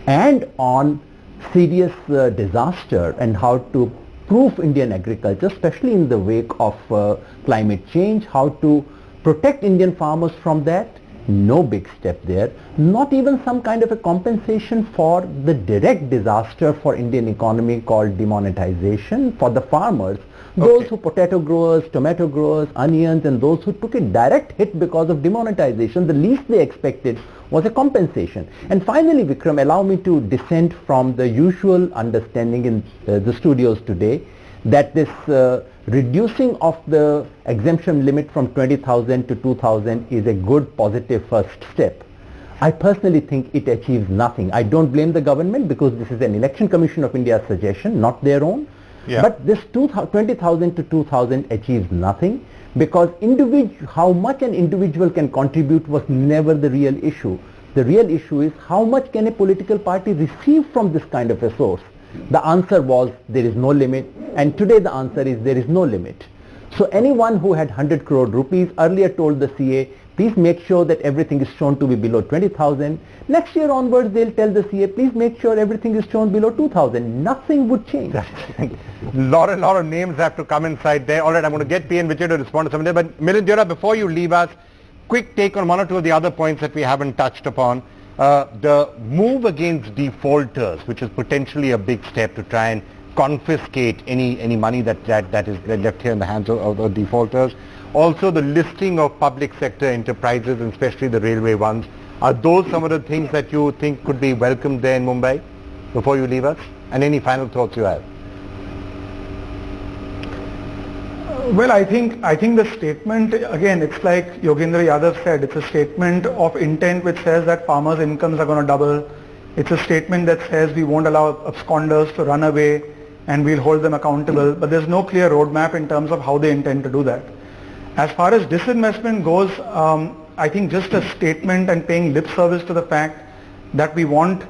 And on serious disaster and how to proof Indian agriculture, especially in the wake of climate change, how to protect Indian farmers from that. No big step there, not even some kind of a compensation for the direct disaster for Indian economy called demonetization for the farmers, those who potato growers, tomato growers, onions, and those who took a direct hit because of demonetization. The least they expected was a compensation. And finally, Vikram, allow me to dissent from the usual understanding in the studios today that this reducing of the exemption limit from 20,000 to 2,000 is a good positive first step. I personally think it achieves nothing. I don't blame the government because this is an Election Commission of India's suggestion, not their own. Yeah. But this 20,000 to 2,000 achieves nothing because how much an individual can contribute was never the real issue. The real issue is how much can a political party receive from this kind of a source. The answer was there is no limit, and today the answer is there is no limit. So anyone who had 100 crore rupees earlier told the CA, please make sure that everything is shown to be below 20,000. Next year onwards they'll tell the CA, please make sure everything is shown below 2,000. Nothing would change. lot of names have to come inside there. All right, I'm going to get P. N. Vijay to respond to some of them. But Milind Deora, before you leave us, quick take on one or two of the other points that we haven't touched upon. The move against defaulters, which is potentially a big step to try and confiscate any money that is left here in the hands of defaulters. Also the listing of public sector enterprises, and especially the railway ones. Are those some of the things that you think could be welcomed there in Mumbai before you leave us? And any final thoughts you have? Well, I think the statement, again, it's like Yogendra Yadav said, it's a statement of intent which says that farmers' incomes are going to double. It's a statement that says we won't allow absconders to run away and we'll hold them accountable, but there's no clear roadmap in terms of how they intend to do that. As far as disinvestment goes, I think just a statement and paying lip service to the fact that we want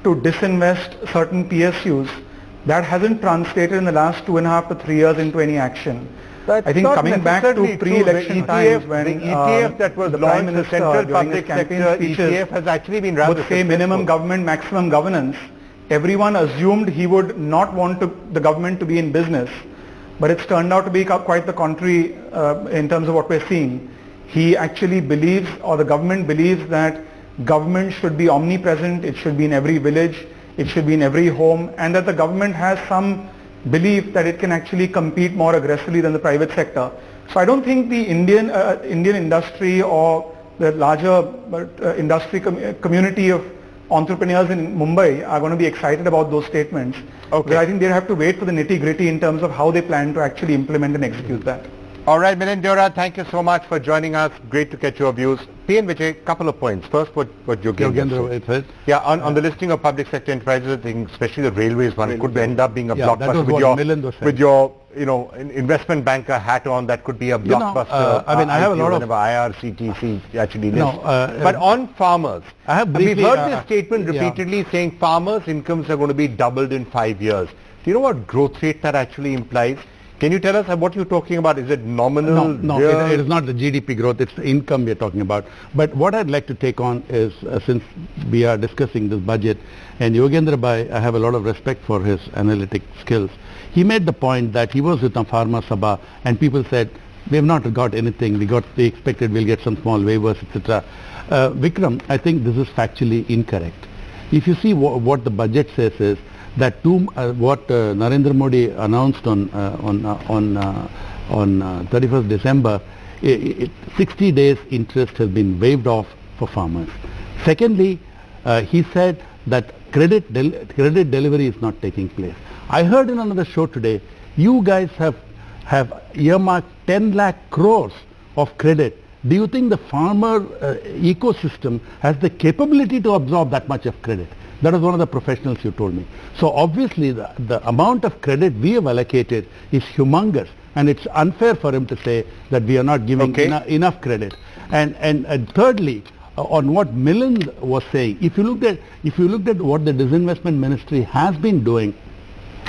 to disinvest certain PSUs, that hasn't translated in the last 2.5 to 3 years into any action. I think coming back to pre-election times when the ETF that was the Prime launched, the Minister central during his public campaign sector speeches ETF has actually been rather would say minimum government, maximum governance, everyone assumed he would not want the government to be in business. But it's turned out to be quite the contrary in terms of what we're seeing. He actually believes, or the government believes, that government should be omnipresent, it should be in every village, it should be in every home, and that the government has some belief that it can actually compete more aggressively than the private sector. So I don't think the Indian industry or the larger industry community of entrepreneurs in Mumbai are going to be excited about those statements. Okay. But I think they have to wait for the nitty-gritty in terms of how they plan to actually implement and execute that. All right, Milind Deora, thank you so much for joining us. Great to get your views. P.N. Vijay, couple of points. First, what Yogendra said. Yeah, on the listing of public sector enterprises, I think especially the railways one could end up being a blockbuster with your investment banker hat on. That could be a blockbuster. I mean, I have a lot of IRCTC actually lists. But on farmers, we've heard this statement repeatedly saying farmers' incomes are going to be doubled in 5 years. Do you know what growth rate that actually implies? Can you tell us what you're talking about? Is it nominal? No, it is not the GDP growth, it's the income we're talking about. But what I'd like to take on is, since we are discussing this budget, and Yogendra Bhai, I have a lot of respect for his analytic skills. He made the point that he was with the Pharma Sabha and people said, we have not got anything, they expected we'll get some small waivers, etc. Vikram, I think this is factually incorrect. If you see what the budget says is, that what Narendra Modi announced on 31st December, 60 days interest has been waived off for farmers. Secondly, he said that credit delivery is not taking place. I heard in another show today, you guys have earmarked 10 lakh crores of credit. Do you think the farmer ecosystem has the capability to absorb that much of credit? That was one of the professionals you told me. So obviously the amount of credit we have allocated is humongous, and it's unfair for him to say that we are not giving enough credit. And thirdly, on what Milind was saying, if you looked at what the disinvestment ministry has been doing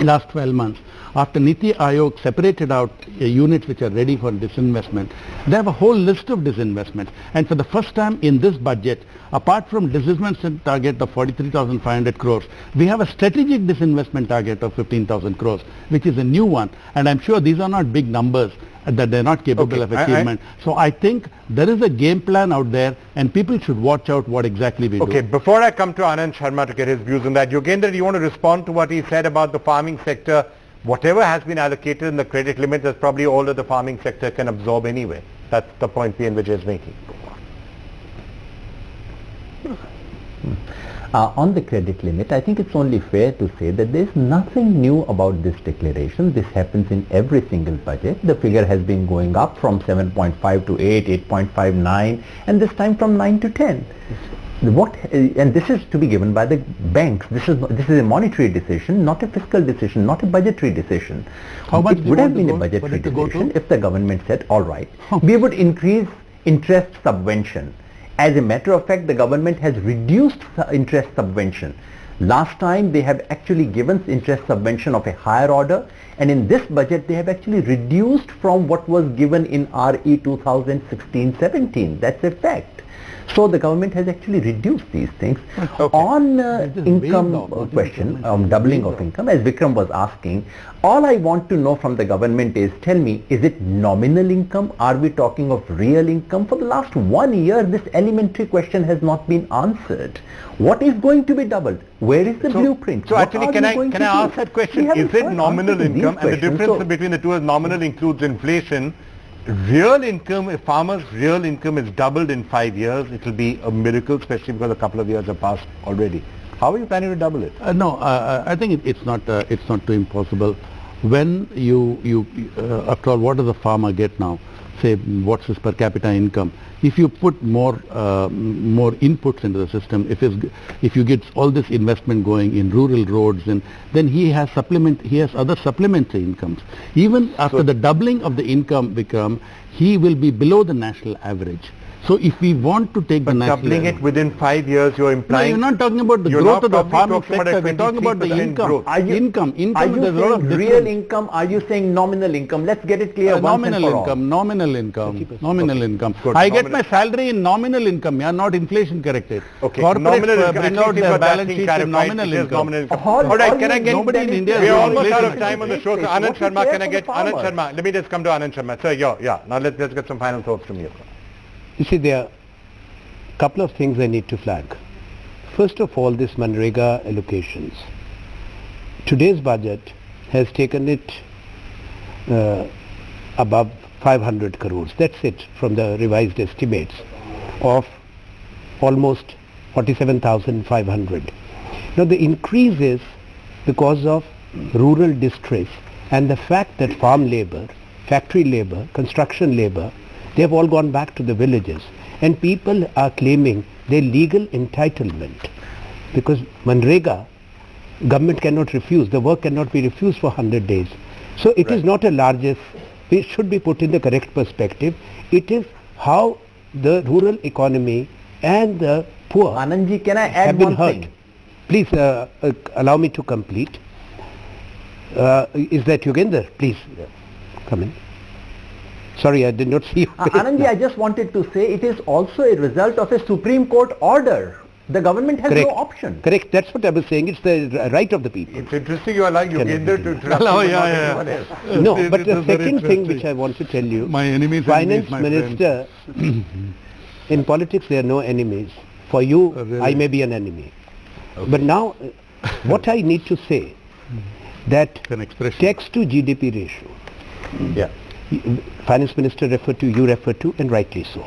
last 12 months, after Niti Aayog separated out units which are ready for disinvestment, they have a whole list of disinvestments. And for the first time in this budget, apart from disinvestment target of 43,500 crores, we have a strategic disinvestment target of 15,000 crores, which is a new one. And I'm sure these are not big numbers that they're not capable of achievement. So I think there is a game plan out there and people should watch out what exactly we do. Okay, before I come to Anand Sharma to get his views on that, Yogendra, do you want to respond to what he said about the farming sector? Whatever has been allocated in the credit limit is probably all that the farming sector can absorb anyway. That's the point P.N. Vijay is making. On the credit limit, I think it's only fair to say that there's nothing new about this declaration. This happens in every single budget. The figure has been going up from 7.5 to 8, 8.59, and this time from 9 to 10. And this is to be given by the banks. This is a monetary decision, not a fiscal decision, not a budgetary decision. How much it would have been a budgetary decision if the government said, all right, we would increase interest subvention. As a matter of fact, the government has reduced interest subvention. Last time they have actually given interest subvention of a higher order, and in this budget they have actually reduced from what was given in RE 2016-17. That's a fact. So the government has actually reduced these things. On income question, doubling of income, as Vikram was asking, all I want to know from the government is, tell me, is it nominal income? Are we talking of real income? For the last 1 year, this elementary question has not been answered. What is going to be doubled? Where is the blueprint? So actually, can I ask that question? Is it nominal income? And the difference between the two is nominal includes inflation. real income, if farmers' real income is doubled in 5 years, it will be a miracle, especially because a couple of years have passed already. How are you planning to double it? No, I think it's not too impossible. When after all, what does a farmer get now? Say, what's his per capita income? If you put more inputs into the system, if you get all this investment going in rural roads, and then he has other supplementary incomes. Even after the doubling of the income, he will be below the national average. So if we want to take the national doubling it within 5 years, you're implying... No, you're not talking about the growth of the farming sector. We're talking about the income. Are you saying real income? Are you saying nominal income? Let's get it clear once and for all. Nominal income. I get my salary in nominal income, not inflation corrected. Okay. Corporates bring out their balance sheets in nominal income. All right, can I get... Nobody in India... We are almost out of time on the show. So Anand Sharma, can I get... Anand Sharma, let me just come to Anand Sharma. Sir, yeah. Now let's get some final thoughts from you. You see, there are a couple of things I need to flag. First of all, this Manrega allocations. Today's budget has taken it above 500 crores. That's it from the revised estimates of almost 47,500. Now the increase is because of rural distress and the fact that farm labor, factory labor, construction labor, they have all gone back to the villages, and people are claiming their legal entitlement, because Manrega, government cannot refuse, the work cannot be refused for 100 days. So it is not a largest, it should be put in the correct perspective. It is how the rural economy and the poor Anandji, can I add have been one hurt. thing? Please allow me to complete. Is that Yogender? Please come in. Sorry, I did not see you. Anandji, I just wanted to say it is also a result of a Supreme Court order. The government has no option. Correct, that's what I was saying. It's the right of the people. It's interesting you are like Yogender to interrupt. No, but the second thing which I want to tell you, my enemies, Finance Minister, in politics there are no enemies. For you, really? I may be an enemy. Okay. But now, what I need to say, that tax to GDP ratio, Finance Minister referred to, you referred to, and rightly so.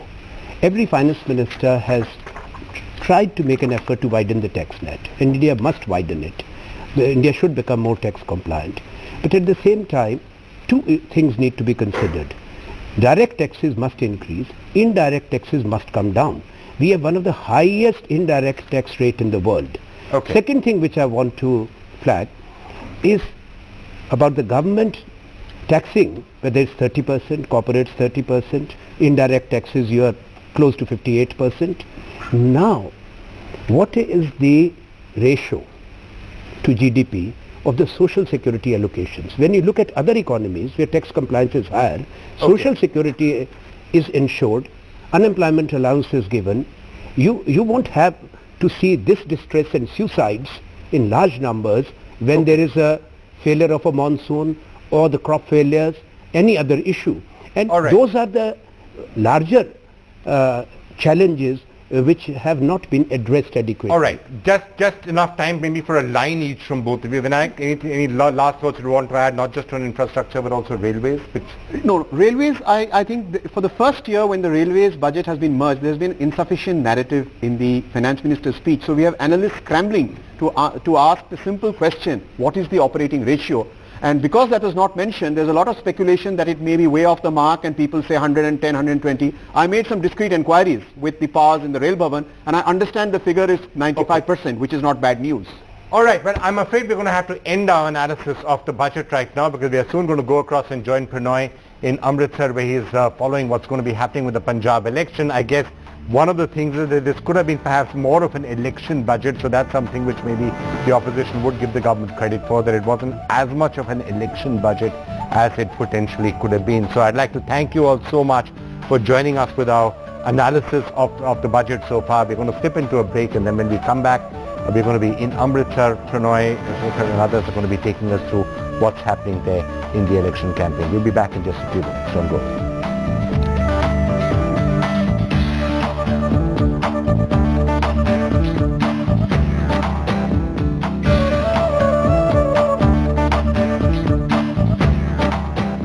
Every Finance Minister has tried to make an effort to widen the tax net. India must widen it. India should become more tax compliant. But at the same time, two things need to be considered. Direct taxes must increase, indirect taxes must come down. We have one of the highest indirect tax rate in the world. Okay. Second thing which I want to flag is about the government taxing, whether it's 30%, corporates 30%, indirect taxes you are close to 58%. Now, what is the ratio to GDP of the social security allocations? When you look at other economies where tax compliance is higher, social security is ensured, unemployment allowance is given, you won't have to see this distress and suicides in large numbers when there is a failure of a monsoon or the crop failures, any other issue. And those are the larger challenges which have not been addressed adequately. All right, just enough time maybe for a line each from both of you. Vinayak, any last thoughts you want to add, not just on infrastructure but also railways? No, railways, I think for the first year when the railways budget has been merged, there's been insufficient narrative in the finance minister's speech. So we have analysts scrambling to ask the simple question, what is the operating ratio? And because that was not mentioned, there's a lot of speculation that it may be way off the mark and people say 110, 120. I made some discrete inquiries with the powers in the Rail Bhavan and I understand the figure is 95%, which is not bad news. All right, but I'm afraid we're going to have to end our analysis of the budget right now because we are soon going to go across and join Pranoy in Amritsar where he is following what's going to be happening with the Punjab election. I guess one of the things is that this could have been perhaps more of an election budget, so that's something which maybe the opposition would give the government credit for, that it wasn't as much of an election budget as it potentially could have been. So I'd like to thank you all so much for joining us with our analysis of the budget so far. We're going to slip into a break and then when we come back, we're going to be in Amritsar. Pranoy and others are going to be taking us through what's happening there in the election campaign. We'll be back in just a few minutes. Don't go.